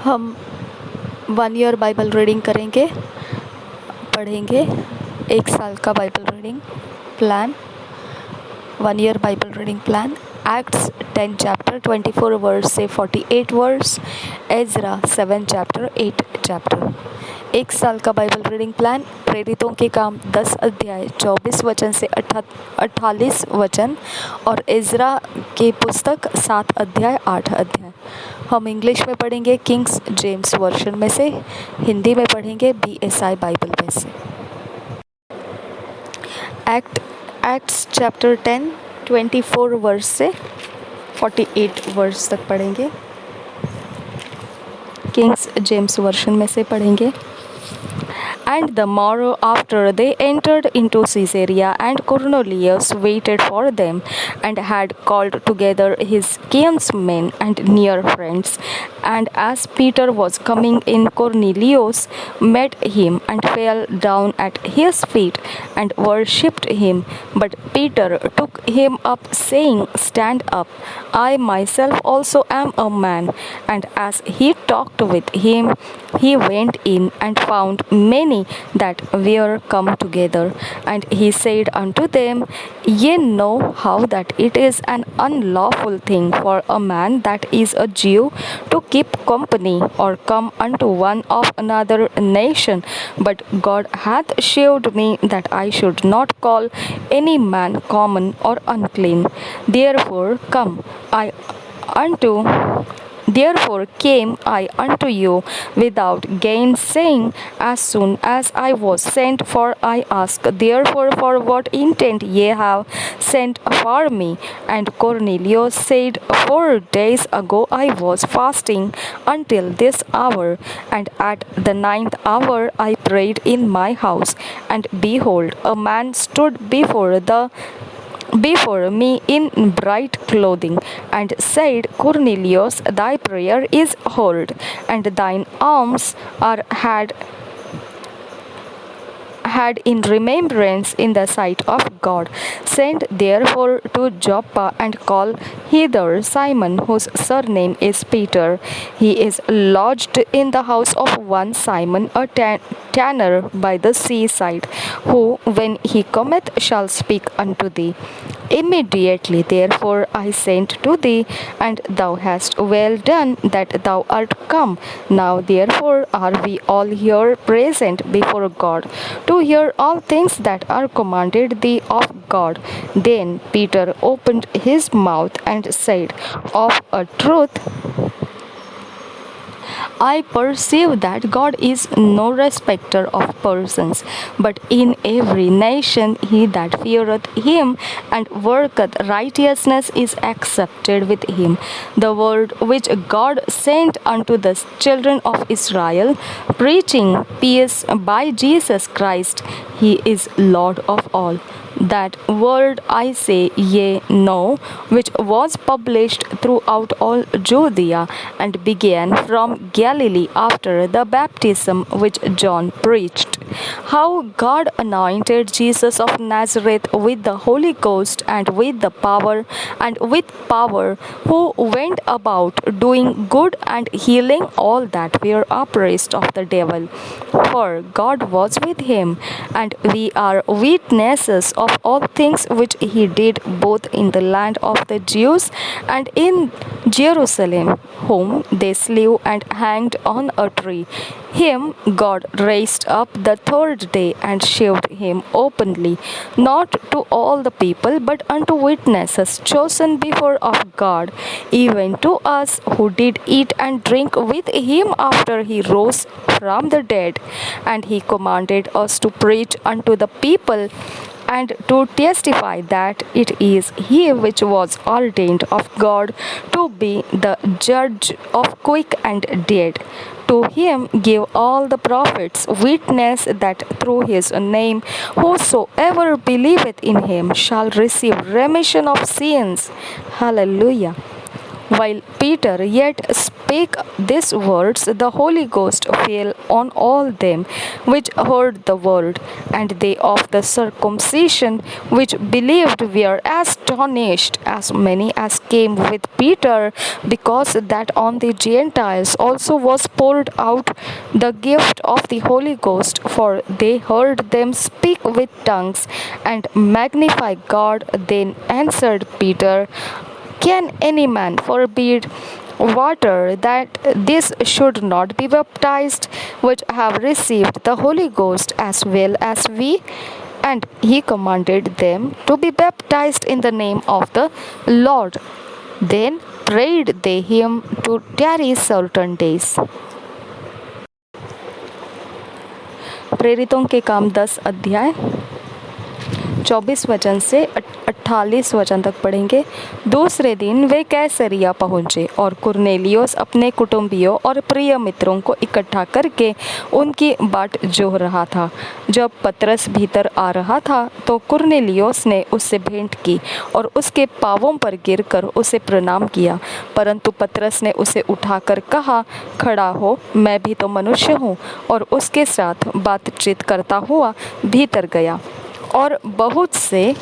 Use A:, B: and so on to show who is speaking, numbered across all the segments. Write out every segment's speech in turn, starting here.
A: हम 1 year Bible reading करेंगे, पढ़ेंगे। 1 साल का Bible reading plan, 1 year Bible reading plan. Acts 10 chapter 24 verse से 48 वर्स, एजरा 7 चैप्टर 8 चैप्टर। 1 साल का बाइबल रीडिंग प्लान। प्रेरितों के काम 10 अध्याय 24 वचन से 48 वचन और एजरा की पुस्तक 7 अध्याय 8 अध्याय। हम इंग्लिश में पढ़ेंगे किंग्स जेम्स वर्जन में से, हिंदी में पढ़ेंगे BSI बाइबल में से। एक्ट्स चैप्टर 10 24 वर्स से 48 वर्स तक पढ़ेंगे, किंग्स जेम्स वर्जन में से पढ़ेंगे। And the morrow after they entered into Caesarea, and Cornelius waited for them, and had called together his kinsmen and near friends. And as Peter was coming in, Cornelius met him, and fell down at his feet, and worshipped him. But Peter took him up, saying, Stand up, I myself also am a man. And as he talked with him, he went in and found many that were come together. And he said unto them, Ye know how that it is an unlawful thing for a man that is a Jew to keep company or come unto one of another nation. But God hath shewed me that I should not call any man common or unclean. Therefore came I unto you without gainsaying, as soon as I was sent. For I ask therefore for what intent ye have sent for me. And Cornelius said, 4 days ago I was fasting until this hour, and at the 9th hour I prayed in my house, and behold, a man stood before me in bright clothing, and said, Cornelius, thy prayer is heard, and thine alms are had in remembrance in the sight of God. Send therefore to Joppa, and call hither Simon, whose surname is Peter. He is lodged in the house of one Simon, a tanner by the seaside, who, when he cometh, shall speak unto thee. Immediately therefore I sent to thee, and thou hast well done that thou art come. Now therefore are we all here present before God, to hear all things that are commanded thee of God. Then Peter opened his mouth and said, Of a truth I perceive that God is no respecter of persons, but in every nation he that feareth him and worketh righteousness is accepted with him. The word which God sent unto the children of Israel, preaching peace by Jesus Christ, he is Lord of all. That word I say ye know, which was published throughout all Judea, and began from Galilee after the baptism which John preached, how God anointed Jesus of Nazareth with the Holy Ghost and with power, who went about doing good and healing all that were oppressed of the devil. For God was with him. And we are witnesses of all things which he did, both in the land of the Jews and in Jerusalem, whom they slew and hanged on a tree. Him God raised up the 3rd day, and shewed him openly, not to all the people, but unto witnesses chosen before of God, even to us who did eat and drink with him after he rose from the dead. And he commanded us to preach unto the people, and to testify that it is he which was ordained of God to be the judge of quick and dead. To him give all the prophets witness that through his name whosoever believeth in him shall receive remission of sins. Hallelujah. While Peter yet spake these words, the Holy Ghost fell on all them which heard the word, and they of the circumcision which believed were astonished, as many as came with Peter, because that on the Gentiles also was poured out the gift of the Holy Ghost, for they heard them speak with tongues and magnify God. Then answered Peter, can any man forbid water that this should not be baptized, which have received the Holy Ghost as well as we? And he commanded them to be baptized in the name of the Lord. Then prayed they him to tarry certain days. प्रेरितों के काम 10 अध्याय 24 वचन से 48 वचन तक पढ़ेंगे। दूसरे दिन वे कैसरिया पहुँचे और कुरनेलियुस अपने कुटुंबियों और प्रिय मित्रों को इकट्ठा करके उनकी बाट जोह रहा था। जब पतरस भीतर आ रहा था तो कुरनेलियुस ने उससे भेंट की और उसके पांवों पर गिरकर उसे प्रणाम किया, परंतु पतरस ने उसे उठाकर कहा, खड़ा हो, मैं भी तो मनुष्य हूँ। और उसके साथ बातचीत करता हुआ भीतर गया और बहुत से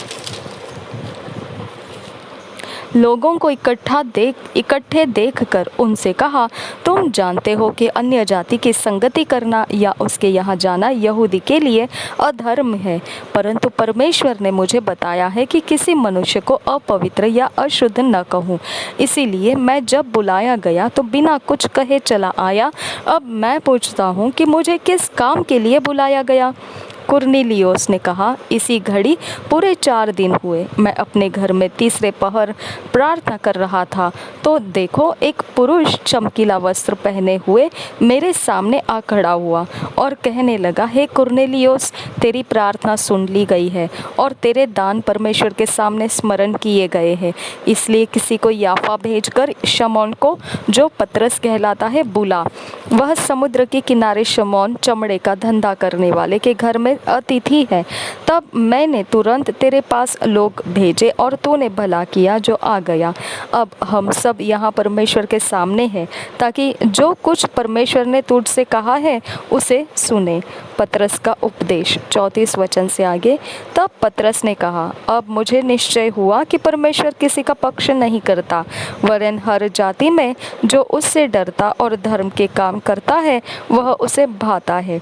A: लोगों को इकट्ठे देखकर उनसे कहा, तुम जानते हो कि अन्य जाति की संगति करना या उसके यहाँ जाना यहूदी के लिए अधर्म है, परंतु परमेश्वर ने मुझे बताया है कि किसी मनुष्य को अपवित्र या अशुद्ध न कहूँ। इसीलिए मैं जब बुलाया गया तो बिना कुछ कहे चला आया। अब मैं पूछता हूँ कि मुझे किस काम के लिए बुलाया गया? कुरनेलियुस ने कहा, इसी घड़ी पूरे 4 दिन हुए मैं अपने घर में तीसरे पहर प्रार्थना कर रहा था, तो देखो एक पुरुष चमकीला वस्त्र पहने हुए मेरे सामने आ खड़ा हुआ और कहने लगा, हे कुरनेलियुस, तेरी प्रार्थना सुन ली गई है और तेरे दान परमेश्वर के सामने स्मरण किए गए हैं। इसलिए किसी को याफा भेजकर शमौन को, जो पतरस कहलाता है, बुला। वह समुद्र के किनारे शमौन चमड़े का धंधा करने वाले के घर में अतिथि है। तब मैंने तुरंत तेरे पास लोग भेजे और तूने भला किया जो आ गया। अब हम सब यहाँ परमेश्वर के सामने हैं, ताकि जो कुछ परमेश्वर ने तुझसे कहा है उसे सुने। पतरस का उपदेश 34 वचन से आगे। तब पतरस ने कहा, अब मुझे निश्चय हुआ कि परमेश्वर किसी का पक्ष नहीं करता, वरन हर जाति में जो उससे डरता और धर्म के काम करता है वह उसे भाता है।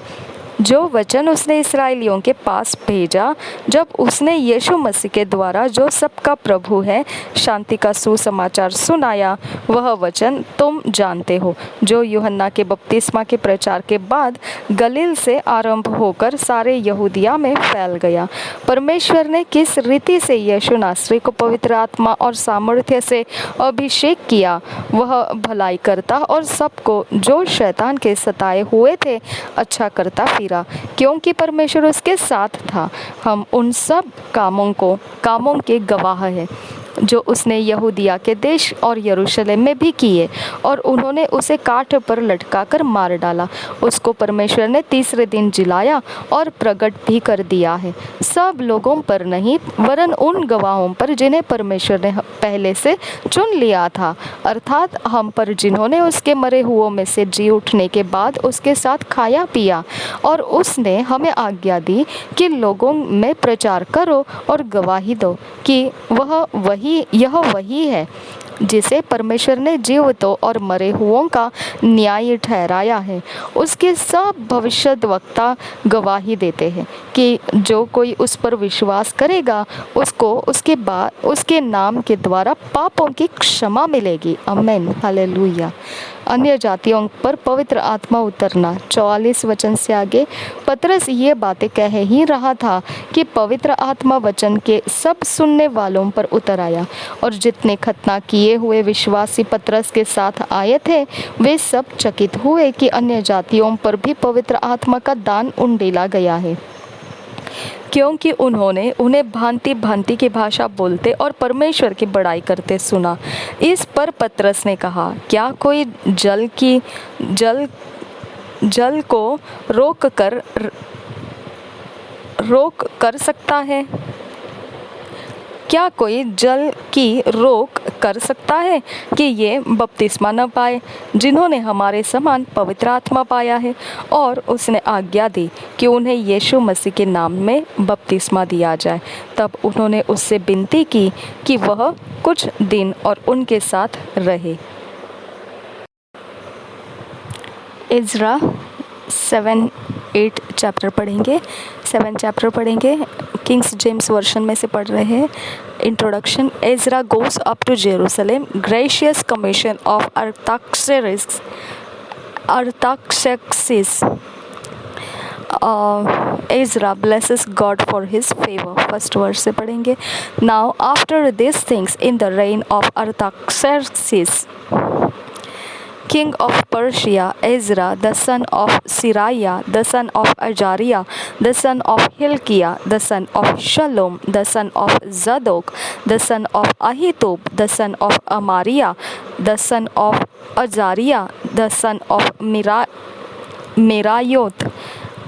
A: जो वचन उसने इस्राएलियों के पास भेजा, जब उसने यीशु मसीह के द्वारा जो सबका प्रभु है शांति का सुसमाचार सुनाया, वह वचन तुम जानते हो, जो यूहन्ना के बपतिस्मा के प्रचार के बाद गलील से आरंभ होकर सारे यहूदिया में फैल गया। परमेश्वर ने किस रीति से यीशु नासरी को पवित्र आत्मा और सामर्थ्य से अभिषेक किया, वह भलाई करता और सबको जो शैतान के सताए हुए थे अच्छा करता फिरा, क्योंकि परमेश्वर उसके साथ था। हम उन सब कामों के गवाह हैं जो उसने यहूदिया के देश और यरूशलेम में भी किए, और उन्होंने उसे काठ पर लटकाकर मार डाला। उसको परमेश्वर ने तीसरे दिन जिलाया और प्रकट भी कर दिया है, सब लोगों पर नहीं, वरन उन गवाहों पर जिन्हें परमेश्वर ने पहले से चुन लिया था, अर्थात हम पर, जिन्होंने उसके मरे हुओं में से जी उठने के बाद उसके साथ खाया पिया। और उसने हमें आज्ञा दी कि लोगों में प्रचार करो और गवाही दो कि यह वही है जिसे परमेश्वर ने जीवितों और मरे हुओं का न्याय ठहराया है। उसके सब भविष्यद्वक्ता गवाही देते हैं कि जो कोई उस पर विश्वास करेगा उसको उसके नाम के द्वारा पापों की क्षमा मिलेगी। आमीन, हालेलुया। अन्य जातियों पर पवित्र आत्मा उतरना 44 वचन से आगे। पतरस ये बातें कह ही रहा था कि पवित्र आत्मा वचन के सब सुनने वालों पर उतर आया, और जितने खतना किए हुए विश्वासी पतरस के साथ आए थे वे सब चकित हुए कि अन्य जातियों पर भी पवित्र आत्मा का दान उंडेला गया है, क्योंकि उन्होंने उन्हें भांति भांति की भाषा बोलते और परमेश्वर की बड़ाई करते सुना। इस पर पतरस ने कहा, क्या कोई जल को रोक कर सकता है? क्या कोई जल की रोक कर सकता है कि ये बपतिस्मा न पाए जिन्होंने हमारे समान पवित्र आत्मा पाया है? और उसने आज्ञा दी कि उन्हें यीशु मसीह के नाम में बपतिस्मा दिया जाए। तब उन्होंने उससे विनती की कि वह कुछ दिन और उनके साथ रहे। इज़रा 7-8 चैप्टर पढ़ेंगे, 7 चैप्टर पढ़ेंगे। किंग्स जेम्स वर्शन में से पढ़ रहे हैं। Introduction. Ezra goes up to Jerusalem. Gracious commission of Artaxerxes. Ezra blesses God for his favor. First verse से पढ़ेंगे. Now after these things, in the reign of Artaxerxes, king of Persia, Ezra, the son of Sariah, the son of Azariah, the son of Hilkiah, the son of Shallum, the son of Zadok, the son of Ahitub, the son of Amariah, the son of Azariah, the son of Merayoth,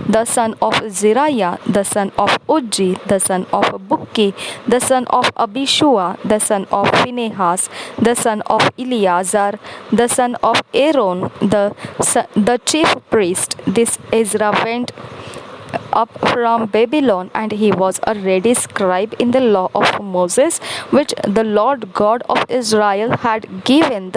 A: the son of Zeriah, the son of Ujji, the son of Bukki, the son of Abishua, the son of Phinehas, the son of Eleazar, the son of Aaron, the chief priest. This Ezra went up from Babylon, and he was a ready scribe in the law of Moses, which the Lord God of Israel had given.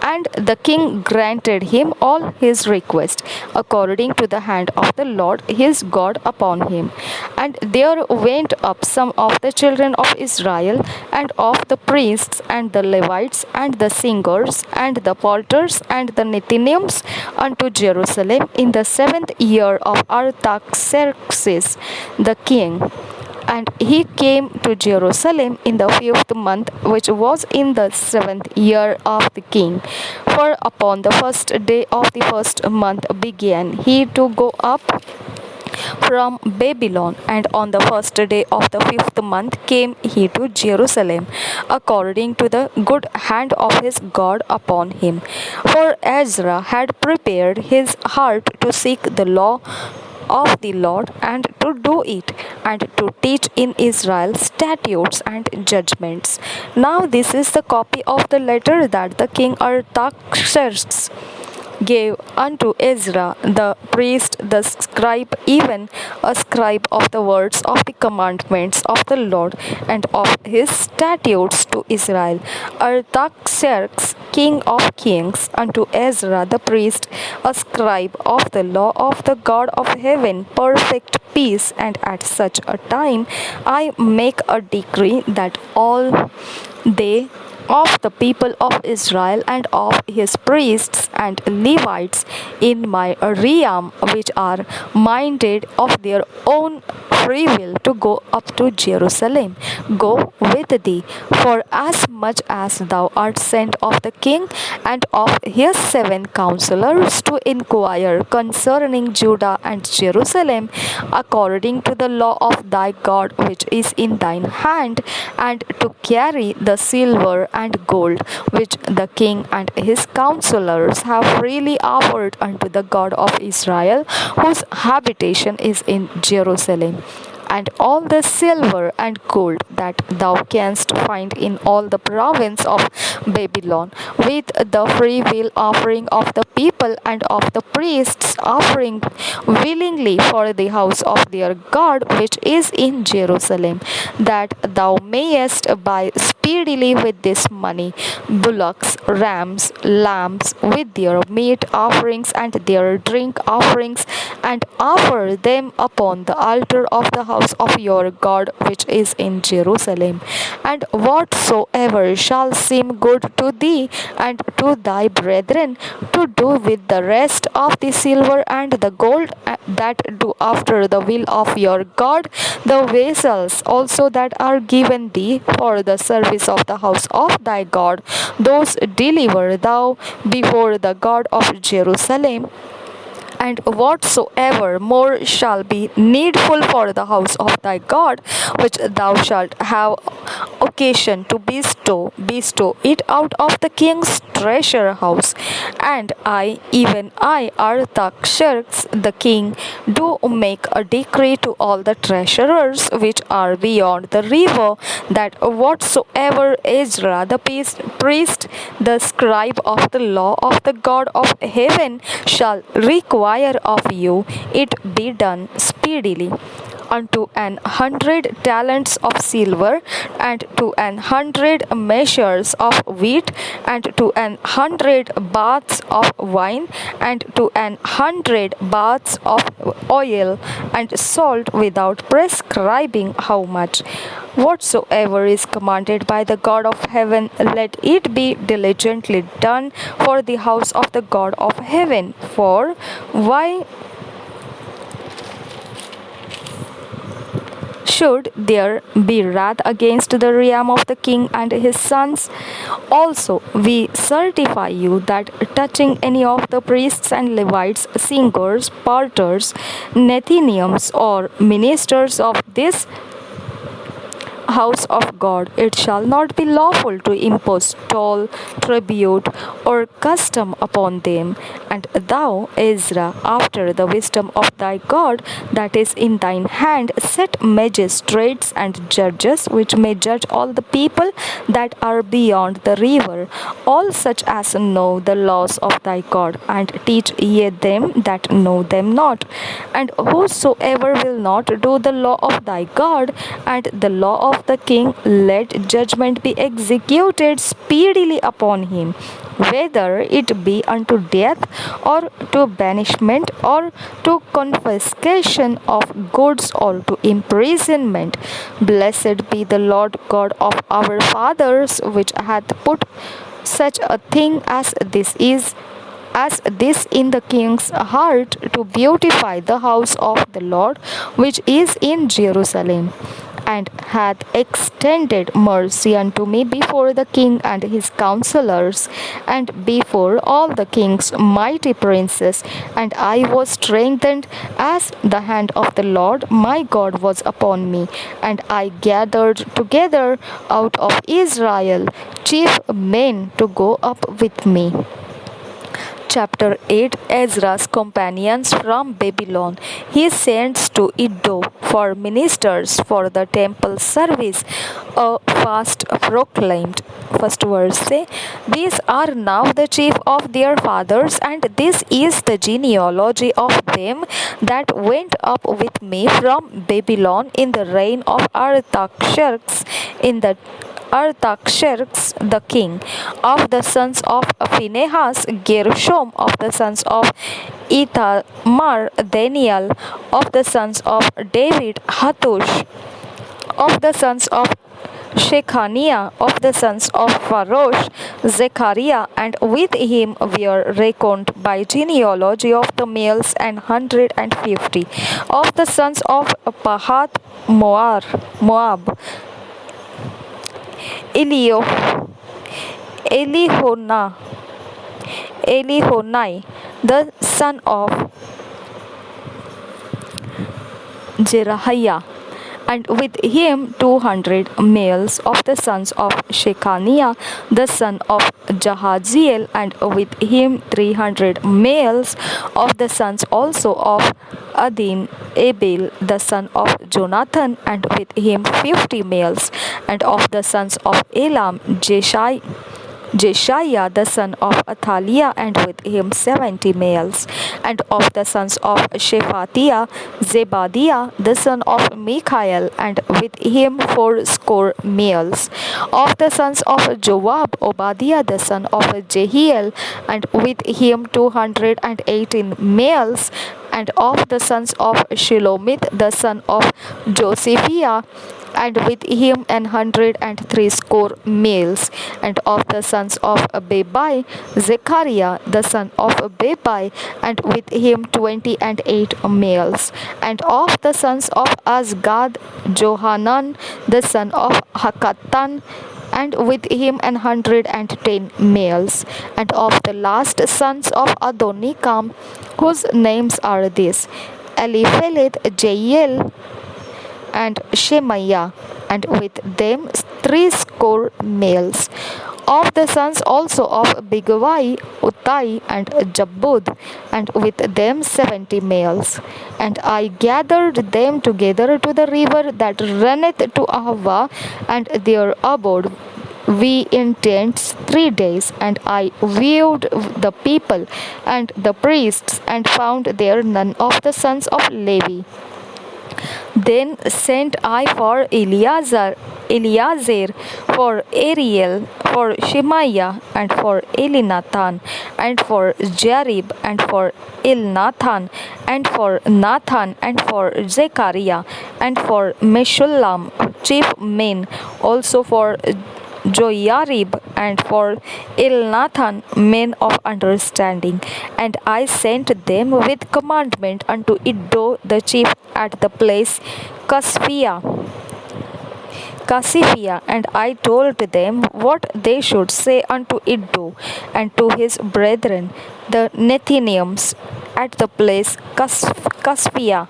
A: And the king granted him all his request, according to the hand of the Lord his God upon him. And there went up some of the children of Israel, and of the priests, and the Levites, and the singers, and the porters, and the Nethinims, unto Jerusalem in the 7th year of Artaxerxes the king. And he came to Jerusalem in the 5th month, which was in the 7th year of the king. For upon the first day of the first month began he to go up from Babylon, and on the first day of the 5th month came he to Jerusalem, according to the good hand of his God upon him. For Ezra had prepared his heart to seek the law of the Lord, and to do it, and to teach in Israel statutes and judgments. Now this is the copy of the letter that the king Artaxerxes gave unto Ezra the priest, the scribe, even a scribe of the words of the commandments of the Lord and of his statutes to Israel. Artaxerxes, king of kings, unto Ezra the priest, a scribe of the law of the God of heaven, perfect peace. And at such a time I make a decree that all they of the people of Israel and of his priests and Levites in my realm, which are minded of their own free will to go up to Jerusalem, go with thee, for as much as thou art sent of the king and of his 7 counselors to inquire concerning Judah and Jerusalem, according to the law of thy God which is in thine hand, and to carry the silver and gold which the king and his counselors have freely offered unto the God of Israel, whose habitation is in Jerusalem. And all the silver and gold that thou canst find in all the province of Babylon, with the free will offering of the people and of the priests offering willingly for the house of their God which is in Jerusalem, that thou mayest buy speedily with this money bullocks, rams, lambs, with their meat offerings and their drink offerings, and offer them upon the altar of the house of your God which is in Jerusalem. And whatsoever shall seem good to thee and to thy brethren to do with the rest of the silver and the gold, that do after the will of your God, the vessels also that are given thee for the service of the house of thy God, those deliver thou before the God of Jerusalem, And whatsoever more shall be needful for the house of thy God, which thou shalt have occasion to bestow it out of the king's treasure house. And I, even I, Artaxerxes the king, do make a decree to all the treasurers which are beyond the river, that whatsoever Ezra the priest, the scribe of the law of the God of heaven, shall require of you, it be done speedily. Unto 100 talents of silver, and to 100 measures of wheat, and to 100 baths of wine, and to 100 baths of oil, and salt, without prescribing how much. Whatsoever is commanded by the God of heaven, let it be diligently done for the house of the God of heaven. For why should there be wrath against the realm of the king and his sons? Also, we certify you that touching any of the priests and Levites, singers, porters, Nethinims, or ministers of this house of God, it shall not be lawful to impose toll, tribute, or custom upon them. And thou, Ezra, after the wisdom of thy God that is in thine hand, set magistrates and judges which may judge all the people that are beyond the river, all such as know the laws of thy God, and teach ye them that know them not. And whosoever will not do the law of thy God and the law of the king, let judgment be executed speedily upon him, whether it be unto death, or to banishment, or to confiscation of goods, or to imprisonment. Blessed be the Lord God of our fathers, which hath put such a thing as this in the king's heart, to beautify the house of the Lord which is in Jerusalem, and hath extended mercy unto me before the king and his counselors, and before all the king's mighty princes. And I was strengthened as the hand of the Lord my God was upon me, and I gathered together out of Israel chief men to go up with me. Chapter 8. Ezra's companions from Babylon. He sends to Iddo for ministers for the temple service. A fast proclaimed. First verse say, these are now the chief of their fathers, and this is the genealogy of them that went up with me from Babylon in the reign of Artaxerxes the king. Of the sons of Phinehas, Gershom. Of the sons of Ithamar, Daniel. Of the sons of David, Hattush. Of the sons of Shechaniah. Of the sons of Pharosh, Zechariah. And with him were reckoned by genealogy of the males 150. Of the sons of Pahath Moab, Elihonai, the son of Jerahiah, and with him 200 males of the sons of Shechaniah, the son of Jahaziel, and with him 300 males of the sons also of Adin, Abel, the son of Jonathan, and with him 50 males, and of the sons of Elam, Jeshiah the son of Athaliah, and with him 70 males. And of the sons of Shephatiah, Zebadiah the son of Michael, and with him 80 males. Of the sons of Joab, Obadiah the son of Jehiel, and with him 218 males. And of the sons of Shelomith the son of Josephiah, and with him 160 males. And of the sons of Bebai, Zechariah the son of Bebai, and with him 28 males. And of the sons of Azgad, Johanan the son of Hakatan, and with him 110 males. And of the last sons of Adonikam, whose names are these: Elipheleth, Jael, and Shemaiah, and with them threescore males. Of the sons also of Bigvai, Uttai, and Jabud, and with them 70 males. And I gathered them together to the river that runneth to Ahava, and there abode we in tents 3 days. And I viewed the people and the priests, and found there none of the sons of Levi. Then sent I for Eleazar, for Ariel, for Shemaiah, and for Elinathan, and for Jarib, and for Elnathan, and for Nathan, and for Zechariah, and for Meshullam, chief men, also for Joyarib, and for Elnathan, men of understanding. And I sent them with commandment unto Iddo the chief at the place Casiphia, and I told them what they should say unto Iddo and to his brethren, the Nethiniums, at the place Caspia,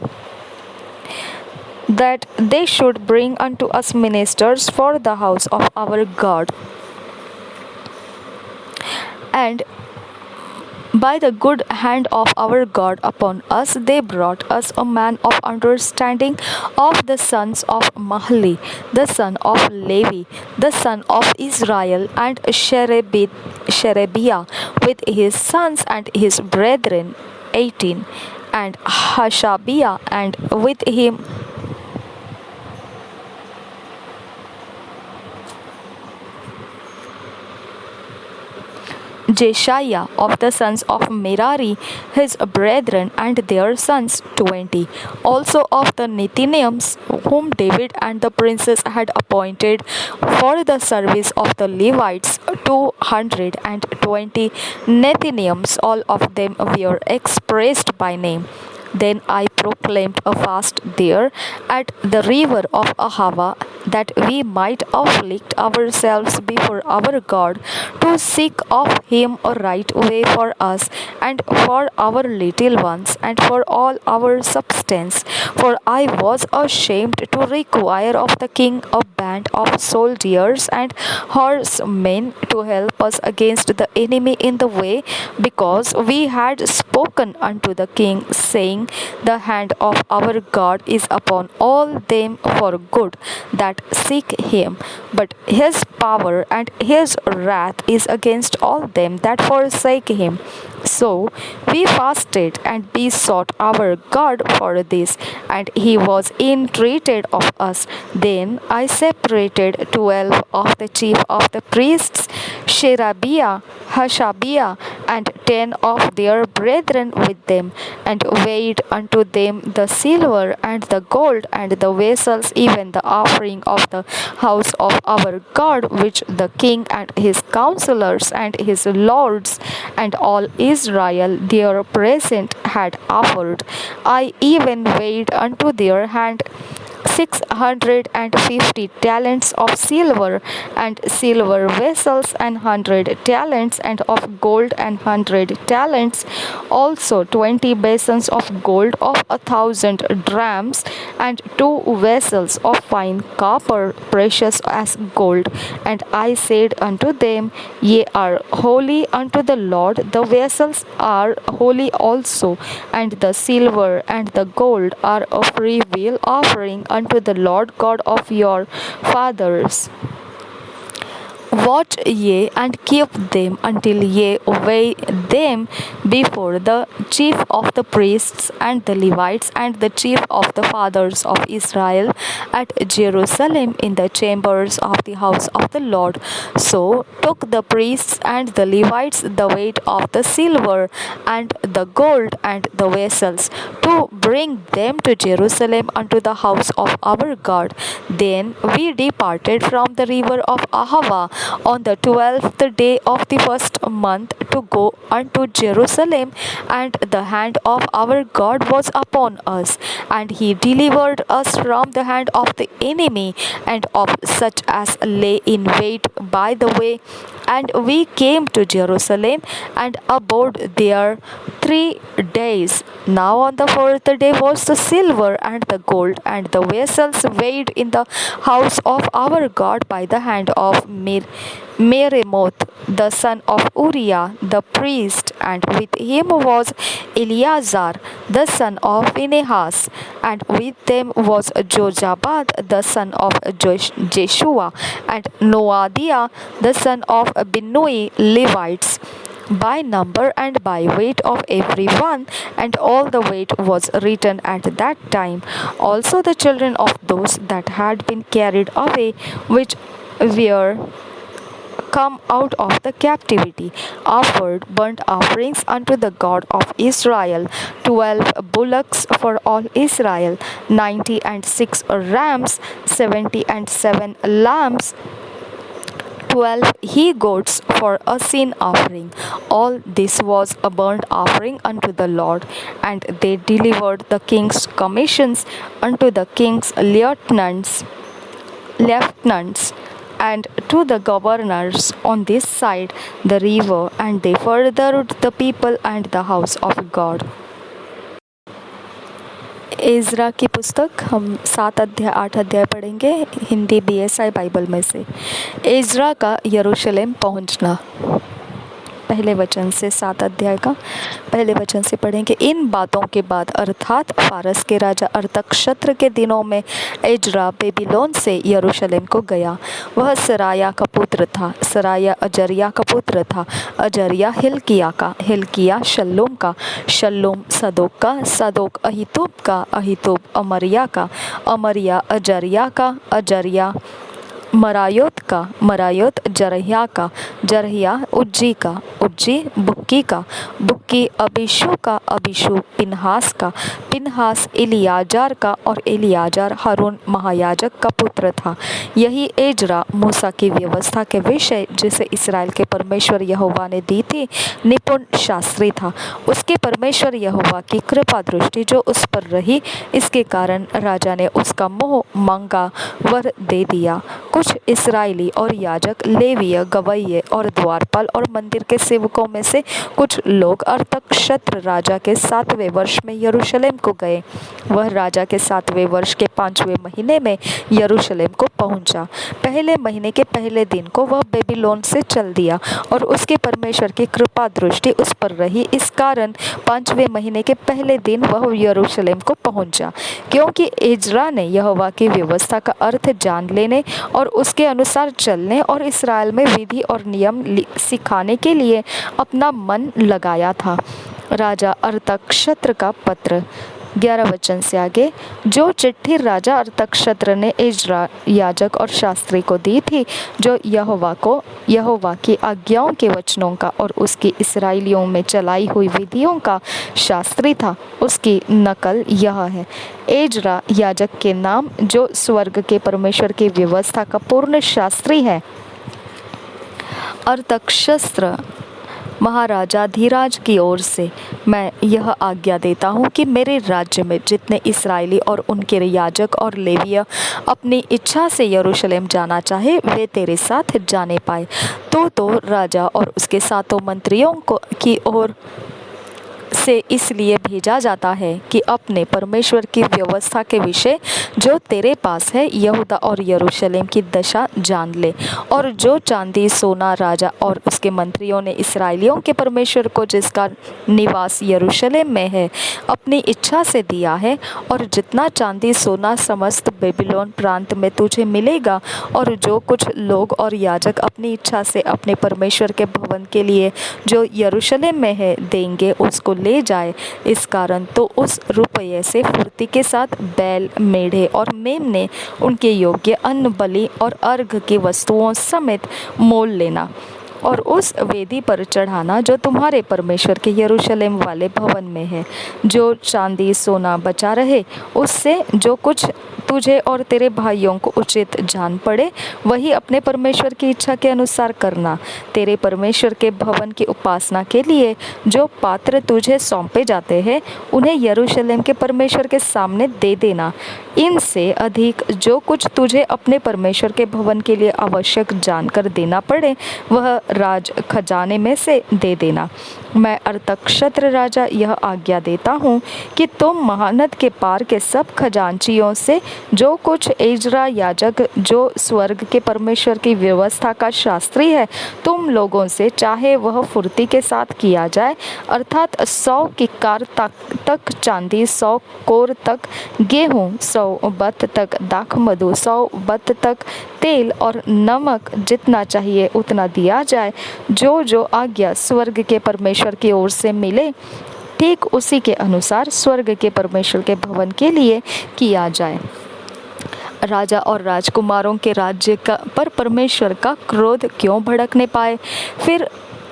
A: that they should bring unto us ministers for the house of our God. And by the good hand of our God upon us, they brought us a man of understanding of the sons of Mahli, the son of Levi, the son of Israel, and Sherebiah with his sons and his brethren 18, and Hashabiah, and with him Jeshiah of the sons of Merari, his brethren, and their sons 20. Also of the Nethinims, whom David and the princes had appointed for the service of the Levites, 220 Nethinims, all of them were expressed by name. Then I proclaimed a fast there at the river of Ahava, that we might afflict ourselves before our God, to seek of him a right way for us, and for our little ones, and for all our substance. For I was ashamed to require of the king a band of soldiers and horsemen to help us against the enemy in the way, because we had spoken unto the king, saying, the hand of our God is upon all them for good that seek him, but his power and his wrath is against all them that forsake him. So we fasted and besought our God for this, and he was entreated of us. Then I separated 12 of the chief of the priests, Sherebiah, Hashabiah, and 10 of their brethren with them, and weighed unto them the silver and the gold and the vessels, even the offering of the house of our God, which the king and his counselors and his lords and all Israel there present had offered. I even weighed unto their hand 650 talents of silver, and silver vessels, and 100 talents, and of gold, and 100 talents, also 20 basins of gold of 1,000 drams, and 2 vessels of fine copper, precious as gold. And I said unto them, Ye are holy unto the Lord, the vessels are holy also, and the silver and the gold are a free will offering unto the Lord God of your fathers. Watch ye and keep them until ye weigh them before the chief of the priests and the Levites and the chief of the fathers of Israel at Jerusalem in the chambers of the house of the Lord. So took the priests and the Levites the weight of the silver and the gold and the vessels, to bring them to Jerusalem unto the house of our God. Then we departed from the river of Ahava, on the 12th day of the first month to go unto Jerusalem, and the hand of our God was upon us, and he delivered us from the hand of the enemy and of such as lay in wait by the way. And we came to Jerusalem and abode there 3 days. Now on the fourth day was the silver and the gold and the vessels weighed in the house of our God by the hand of Meremoth, the son of Uriah the priest, and with him was Eleazar, the son of Phinehas, and with them was Jozabad, the son of Jeshua, and Noadiah, the son of Binnui, Levites, by number and by weight of every one, and all the weight was written at that time. Also the children of those that had been carried away, which were come out of the captivity, offered burnt offerings unto the God of Israel, 12 bullocks for all Israel, 90 and 6 rams, 70 and 7 lambs, 12 he goats for a sin offering. All this was a burnt offering unto the Lord. And they delivered the king's commissions unto the king's lieutenants and to the governors on this side the river, and they furthered the people and the house of God. इज़रा की पुस्तक हम 7 अध्याय 8 अध्याय पढ़ेंगे Hindi BSI Bible में से। इज़रा का यरूशलेम पहुंचना, पहले वचन से 7 अध्याय का पहले वचन से पढ़ेंगे। इन बातों के बाद अर्थात फारस के राजा अर्थक्षत्र के दिनों में इज़रा बेबीलोन से यरूशलेम को गया। वह सराया का पुत्र था, सराया अजरिया का पुत्र था, अजरिया हिल्किया का, हिल्किया शल्लूम का, शल्लूम सदोक का, सदोक अहीतूब का, अहीतूब अमरिया का, अमरिया अजरिया का, अजरिया मरायोत का, मरायोत जरहिया का, जरहिया उज्जी का, उज्जी बुक्की का, बुक्की अबीशू का, अबीशू पिनहास का, पिनहास एलियाजार का, और एलियाजार हारून महायाजक का पुत्र था। यही इज़रा मूसा की व्यवस्था के विषय जिसे इसराइल के परमेश्वर यहोवा ने दी थी निपुण शास्त्री था। उसके परमेश्वर यहोवा की कृपा दृष्टि जो उस पर रही, इसके कारण राजा ने उसका मोह मांगा वर दे दिया। कुछ इस्राएली और याजक, लेवीय, गवैये और द्वारपाल और मंदिर के सेवकों में से कुछ लोग अर्थक्षत्र राजा के 7वें वर्ष में यरूशलेम को गए। वह राजा के 7वें वर्ष के 5वें महीने में यरूशलेम को पहुंचा। पहले महीने के पहले दिन को वह बेबीलोन से चल दिया और उसके परमेश्वर की कृपा दृष्टि उस पर रही। इस कारण 5वें महीने के पहले दिन वह यरूशलेम को पहुंचा, क्योंकि इज़रा ने यहोवा की व्यवस्था का अर्थ जान लेने और उसके अनुसार चलने और इसराइल में विधि और नियम सिखाने के लिए अपना मन लगाया था। राजा अर्थक्षत्र का पत्र, 11 वचन से आगे। जो चिट्ठी राजा अर्थक्षत्र ने इज़रा याजक और शास्त्री को दी थी, जो यहोवा की आज्ञाओं के वचनों का और उसकी इस्राएलियों में चलाई हुई विधियों का शास्त्री था, उसकी नकल यह है। इज़रा याजक के नाम, जो स्वर्ग के परमेश्वर की व्यवस्था का पूर्ण शास्त्री है। अर्थक्षत्र महाराजा धीराज की ओर से मैं यह आज्ञा देता हूँ कि मेरे राज्य में जितने इस्राएली और उनके याजक और लेवीय अपनी इच्छा से यरूशलेम जाना चाहे, वे तेरे साथ जाने पाए। तो राजा और उसके 7 मंत्रियों की ओर से इसलिए भेजा जाता है कि अपने परमेश्वर की व्यवस्था के विषय जो तेरे पास है यहूदा और यरूशलेम की दशा जान ले, और जो चांदी सोना राजा और उसके मंत्रियों ने इस्राएलियों के परमेश्वर को, जिसका निवास यरूशलेम में है, अपनी इच्छा से दिया है, और जितना चांदी सोना समस्त बेबीलोन प्रांत में तुझे मिलेगा, और जो कुछ लोग और याजक अपनी इच्छा से अपने परमेश्वर के भवन के लिए जो यरूशलेम में है देंगे, उसको ले जाए। इस कारण तो उस रुपये से फुर्ती के साथ बैल, मेढ़े और मेमने, उनके योग्य अन्न बलि और अर्घ की वस्तुओं समेत मोल लेना, और उस वेदी पर चढ़ाना जो तुम्हारे परमेश्वर के यरूशलेम वाले भवन में है। जो चांदी सोना बचा रहे, उससे जो कुछ तुझे और तेरे भाइयों को उचित जान पड़े वही अपने परमेश्वर की इच्छा के अनुसार करना। तेरे परमेश्वर के भवन की उपासना के लिए जो पात्र तुझे सौंपे जाते हैं उन्हें यरूशलेम के परमेश्वर के सामने दे देना। इनसे अधिक जो कुछ तुझे अपने परमेश्वर के भवन के लिए आवश्यक जानकर देना पड़े वह राज खजाने में से दे देना। मैं अर्थक्षत्र राजा यह आज्ञा देता हूँ कि तुम महानद के पार के सब खजांचियों से जो कुछ एजरा याजक जो स्वर्ग के परमेश्वर की व्यवस्था का शास्त्री है तुम लोगों से चाहे वह फुर्ती के साथ किया जाए, अर्थात 100 किक्कार तक चांदी, 100 कोर तक गेहूँ, 100 बत तक दाखमधु, 100 बत तक तेल और नमक जितना चाहिए उतना दिया जाए। जो जो आज्ञा स्वर्ग के परमेश्वर की ओर से मिले ठीक उसी के अनुसार स्वर्ग के परमेश्वर के भवन के लिए किया जाए। राजा और राजकुमारों के राज्य पर परमेश्वर का क्रोध क्यों भड़कने पाए? फिर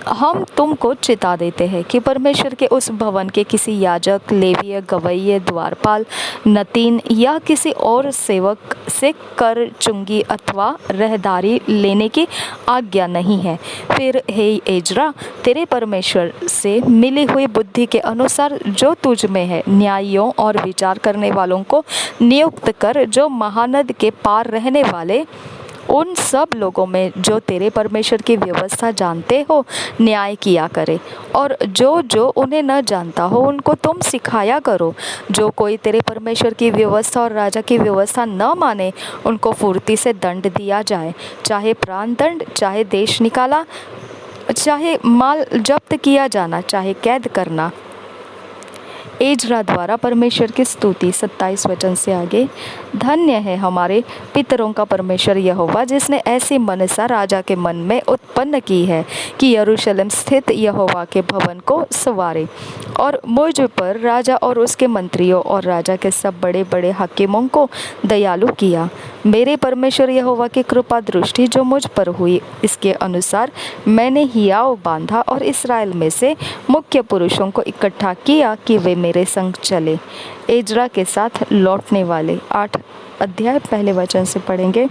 A: हम तुमको चिता देते हैं कि परमेश्वर के उस भवन के किसी याजक, लेवीय, गवैये, द्वारपाल, नतीन या किसी और सेवक से कर, चुंगी अथवा रहदारी लेने की आज्ञा नहीं है। फिर हे एजरा, तेरे परमेश्वर से मिली हुई बुद्धि के अनुसार जो तुझ में है न्यायियों और विचार करने वालों को नियुक्त कर, जो महानद के पार रहने वाले उन सब लोगों में जो तेरे परमेश्वर की व्यवस्था जानते हो न्याय किया करे, और जो जो उन्हें न जानता हो उनको तुम सिखाया करो। जो कोई तेरे परमेश्वर की व्यवस्था और राजा की व्यवस्था न माने उनको फुर्ती से दंड दिया जाए, चाहे प्राण दंड, चाहे देश निकाला, चाहे माल जब्त किया जाना, चाहे कैद करना। एजरा द्वारा परमेश्वर की स्तुति। 27 वचन से आगे। धन्य है हमारे पितरों का परमेश्वर यहोवा, जिसने ऐसी मनसा राजा के मन में उत्पन्न की है कि यरूशलेम स्थित यहोवा के भवन को संवारे, और मुझ पर राजा और उसके मंत्रियों और राजा के सब बड़े बड़े हाकिमों को दयालु किया। मेरे परमेश्वर यहोवा की कृपा दृष्टि जो मुझ पर हुई, इसके अनुसार मैंने हियाव बांधा और इसराइल में से मुख्य पुरुषों को इकट्ठा किया कि वे मेरे संग चले। एजरा के साथ लौटने वाले। 8 अध्याय पहले वचन से पढ़ेंगे।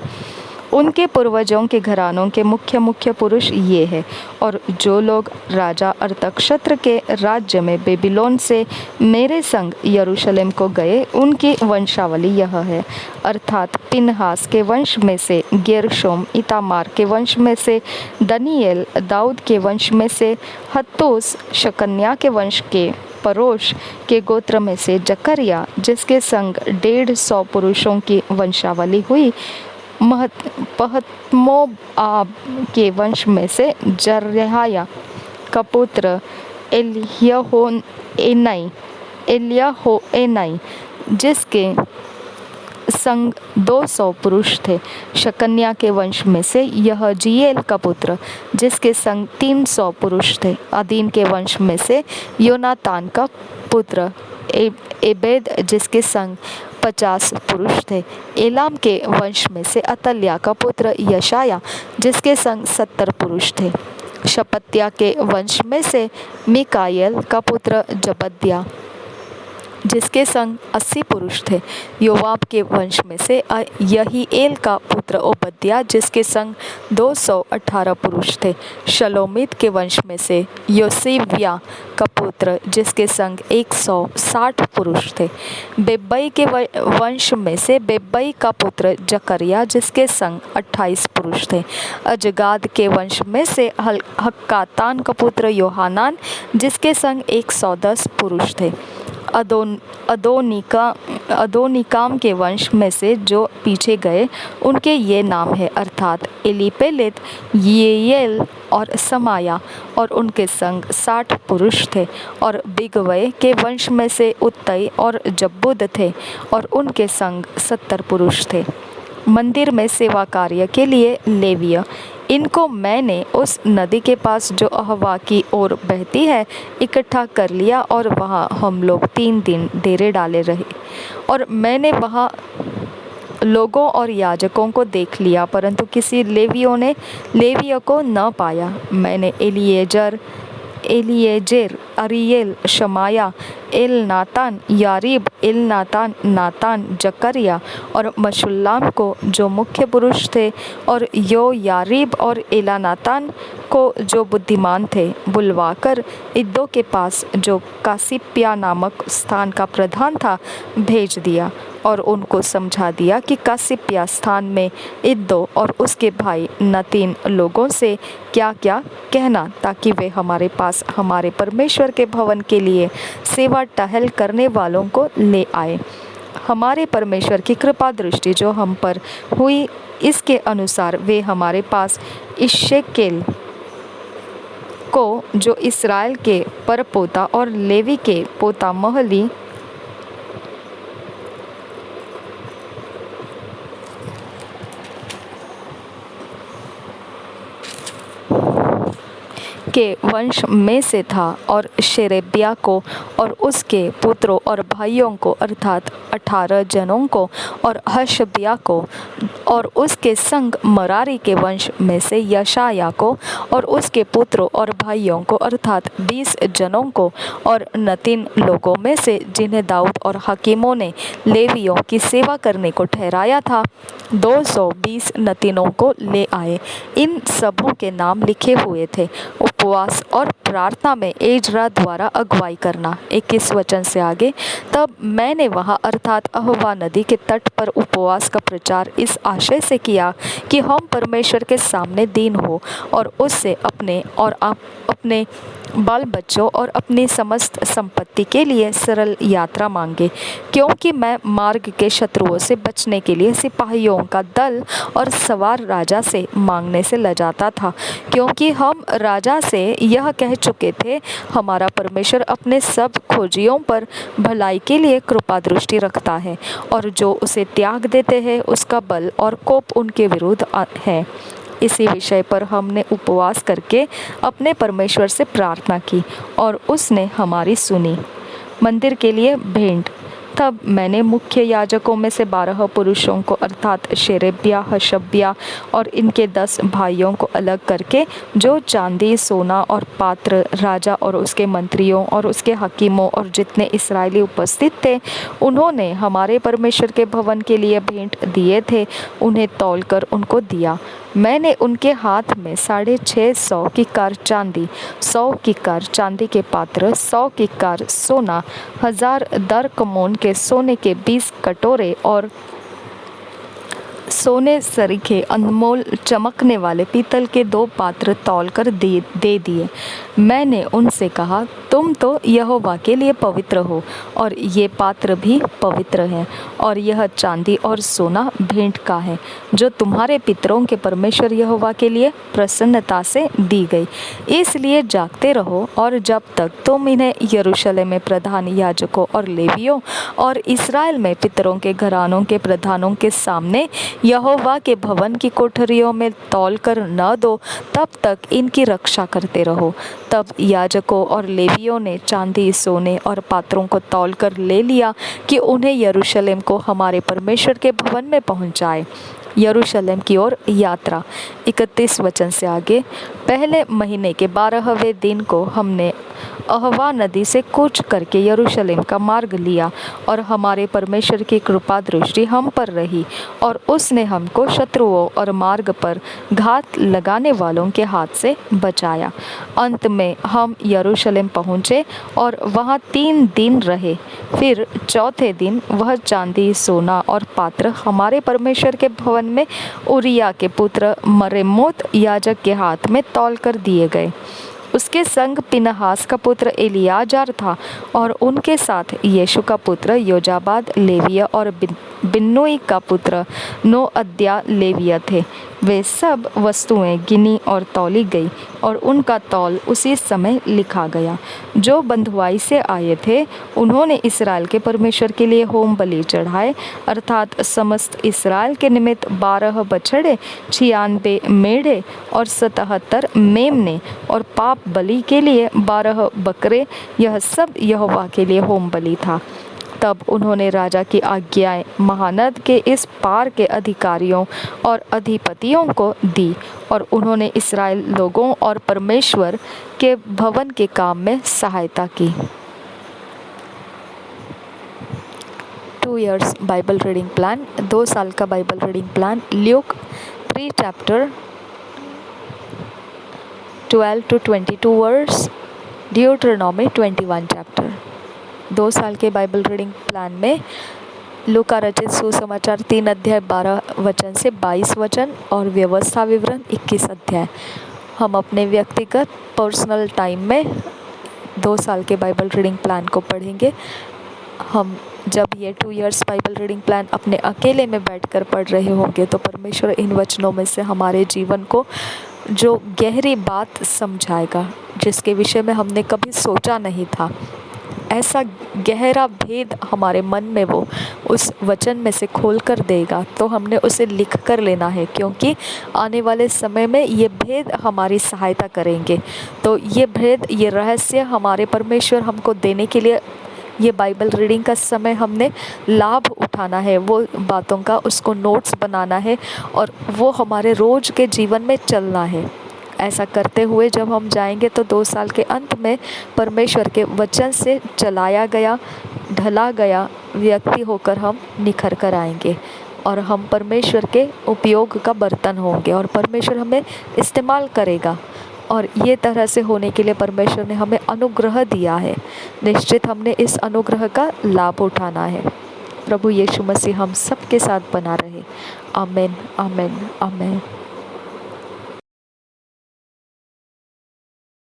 A: उनके पूर्वजों के घरानों के मुख्य मुख्य पुरुष ये हैं, और जो लोग राजा अर्थक्षत्र के राज्य में बेबीलोन से मेरे संग यरूशलेम को गए उनकी वंशावली यह है, अर्थात पिनहास के वंश में से गेरशोम, इतामार के वंश में से दनिएल, दाऊद के वंश में से हत्तूस, शकन्या के वंश के परोश के गोत्र में से जकरिया, जिसके संग 150 पुरुषों की वंशावली हुई, पहतमोआब के वंश में से जरयाह का पुत्र एलियाहोएनाई, जिसके संग 200 पुरुष थे। शकन्या के वंश में से यहजीएल का पुत्र, जिसके संग 300 पुरुष थे। अदीन के वंश में से योनातान का पुत्र एबेद, जिसके संग 50 पुरुष थे। एलाम के वंश में से अतल्या का पुत्र यशाया, जिसके संग 70 पुरुष थे। शपत्या के वंश में से मिकाएल का पुत्र जबद्या, जिसके संग 80 पुरुष थे। योवाब के वंश में से यहीएल का पुत्र ओबद्या, जिसके संग 218 पुरुष थे। शलोमीत के वंश में से योसिव्या का पुत्र, जिसके संग 160 पुरुष थे। बेबई के वंश में से बेबई का पुत्र जकरिया, जिसके संग 28 पुरुष थे। अजगाद के वंश में से हक्कातान का पुत्र योहानान, जिसके संग 110 पुरुष थे। अदोनिकाम के वंश में से जो पीछे गए उनके ये नाम है, अर्थात एलीपेलेत, येयेल और समाया, और उनके संग 60 पुरुष थे। और बिगवय के वंश में से उत्तई और जब्बुद थे, और उनके संग 70 पुरुष थे। मंदिर में सेवा कार्य के लिए लेविय, इनको मैंने उस नदी के पास जो अहवा की ओर बहती है इकट्ठा कर लिया, और वहाँ हम लोग 3 दिन डेरे डाले रहे। और मैंने वहाँ लोगों और याजकों को देख लिया, परंतु किसी लेवियों को न पाया। मैंने एलिएजेर, अरियल, शमाया, एलनातान, यारीब, एलनातान, नातान, जकरिया और मशुल्लाम को जो मुख्य पुरुष थे, और यारीब और एलनातान को जो बुद्धिमान थे, बुलवाकर इद्दो के पास जो कासिप्या नामक स्थान का प्रधान था भेज दिया, और उनको समझा दिया कि कासिप्या स्थान में इद्दो और उसके भाई नतीन लोगों से क्या क्या कहना, ताकि वे हमारे पास हमारे परमेश्वर के भवन के लिए सेवा टहल करने वालों को ले आए। हमारे परमेश्वर की कृपा दृष्टि जो हम पर हुई, इसके अनुसार वे हमारे पास इश्शेकेल को, जो इस्राएल के परपोता और लेवी के पोता महली के वंश में से था, और शेरेबिया को और उसके पुत्रों और भाइयों को अर्थात 18 जनों को, और हशबिया को और उसके संग मरारी के वंश में से यशाया को और उसके पुत्रों और भाइयों को अर्थात 20 जनों को, और नतीन लोगों में से जिन्हें दाऊद और हकीमों ने लेवियों की सेवा करने को ठहराया था, 220 नतीनों को ले आए। इन सबों के नाम लिखे हुए थे। उपवास और प्रार्थना में एजरा द्वारा अगुवाई करना। 21 वचन से आगे, तब मैंने वहाँ अर्थात अहवा नदी के तट पर उपवास का प्रचार इस आशय से किया कि हम परमेश्वर के सामने दीन हो और उससे अपने और अपने बाल बच्चों और अपनी समस्त संपत्ति के लिए सरल यात्रा मांगे, क्योंकि मैं मार्ग के शत्रुओं से बचने के लिए सिपाहियों का दल और सवार राजा से मांगने से लजाता था, क्योंकि हम राजा से यह कह चुके थे, हमारा परमेश्वर अपने सब खोजियों पर भलाई के लिए कृपा दृष्टि रखता है, और जो उसे त्याग देते हैं उसका बल और कोप उनके विरुद्ध है। इसी विषय पर हमने उपवास करके अपने परमेश्वर से प्रार्थना की और उसने हमारी सुनी। मंदिर के लिए भेंट। तब मैंने मुख्य याजकों में से 12 पुरुषों को अर्थात शेरेबिया, हशबिया और इनके 10 भाइयों को अलग करके, जो चांदी, सोना और पात्र राजा और उसके मंत्रियों और उसके हकीमों और जितने इस्राएली उपस्थित थे, उन्होंने हमारे परमेश्वर के भवन के लिए भेंट दिए थे, उन्हें तौलकर उनको दिया। मैंने उनके हाथ में 650 किक्कार चांदी, 100 किक्कार चांदी के पात्र, 100 किक्कार सोना, 1000 दरकमोन के सोने के 20 कटोरे और सोने सरीखे अनमोल चमकने वाले पीतल के 2 पात्र तौलकर दे दिए। मैंने उनसे कहा, तुम तो यहोवा के लिए पवित्र हो और ये पात्र भी पवित्र हैं, और यह चांदी और सोना भेंट का है जो तुम्हारे पितरों के परमेश्वर यहोवा के लिए प्रसन्नता से दी गई। इसलिए जागते रहो, और जब तक तुम इन्हें यरूशलेम में प्रधान याजकों और लेवियों और इस्राएल में पितरों के घरानों के प्रधानों के सामने यहोवा के भवन की कोठरियों में तौल कर न दो, तब तक इनकी रक्षा करते रहो। तब याजकों और लेवियों ने चांदी, सोने और पात्रों को तौल कर ले लिया कि उन्हें यरूशलेम को हमारे परमेश्वर के भवन में पहुंचाए। यरूशलेम की ओर यात्रा। 31 वचन से आगे, पहले महीने के 12वें दिन को हमने अहवा नदी से कूच करके यरूशलेम का मार्ग लिया, और हमारे परमेश्वर की कृपा दृष्टि हम पर रही, और उसने हमको शत्रुओं और मार्ग पर घात लगाने वालों के हाथ से बचाया। अंत में हम यरूशलेम पहुँचे और वहाँ 3 दिन रहे। फिर चौथे दिन वह चांदी, सोना और पात्र हमारे परमेश्वर के भवन में उरिया के पुत्र मरेमोत याजक के हाथ में तौल कर दिए गए। उसके संग पिनहास का पुत्र एलियाजार था, और उनके साथ यीशु का पुत्र योजाबाद लेविया और बिन्नुई का पुत्र नोअद्या लेविया थे। वे सब वस्तुएं गिनी और तौली गई, और उनका तौल उसी समय लिखा गया। जो बंधुआई से आए थे, उन्होंने इस्राएल के परमेश्वर के लिए होम बलि चढ़ाए, अर्थात समस्त इस्राएल के निमित्त 12 बछड़े, 96 मेढ़े और 77 मेमने, और पाप बलि के लिए 12 बकरे। यह सब यहोवा के लिए होम बलि था। तब उन्होंने राजा की आज्ञाएं महानद के इस पार के अधिकारियों और अधिपतियों को दी, और उन्होंने इस्राएल लोगों और परमेश्वर के भवन के काम में सहायता की। years बाइबल रीडिंग प्लान, 2 साल का Bible reading plan, Luke 3 chapter 12 to 22 verse, Deuteronomy 21 chapter. 2 साल के बाइबल रीडिंग प्लान में लूका रचित सुसमाचार 3 अध्याय 12 वचन से 22 वचन और व्यवस्था विवरण 21 अध्याय। हम अपने व्यक्तिगत पर्सनल टाइम में 2 साल के बाइबल रीडिंग प्लान को पढ़ेंगे। हम जब ये 2 इयर्स बाइबल रीडिंग प्लान अपने अकेले में बैठकर पढ़ रहे होंगे तो परमेश्वर इन वचनों में से हमारे जीवन को जो गहरी बात समझाएगा, जिसके विषय में हमने कभी सोचा नहीं था, ऐसा गहरा भेद हमारे मन में वो उस वचन में से खोल कर देगा, तो हमने उसे लिख कर लेना है, क्योंकि आने वाले समय में ये भेद हमारी सहायता करेंगे। तो ये भेद, ये रहस्य हमारे परमेश्वर हमको देने के लिए ये बाइबल रीडिंग का समय हमने लाभ उठाना है, वो बातों का उसको नोट्स बनाना है और वो हमारे रोज़ के जीवन में चलना है। ऐसा करते हुए जब हम जाएंगे तो 2 साल के अंत में परमेश्वर के वचन से चलाया गया, ढला गया व्यक्ति होकर हम निखर कर आएंगे और हम परमेश्वर के उपयोग का बर्तन होंगे और परमेश्वर हमें इस्तेमाल करेगा। और ये तरह से होने के लिए परमेश्वर ने हमें अनुग्रह दिया है। निश्चित हमने इस अनुग्रह का लाभ उठाना है। प्रभु यीशु मसीह हम सबके साथ बना रहे। आमीन, आमीन, आमीन।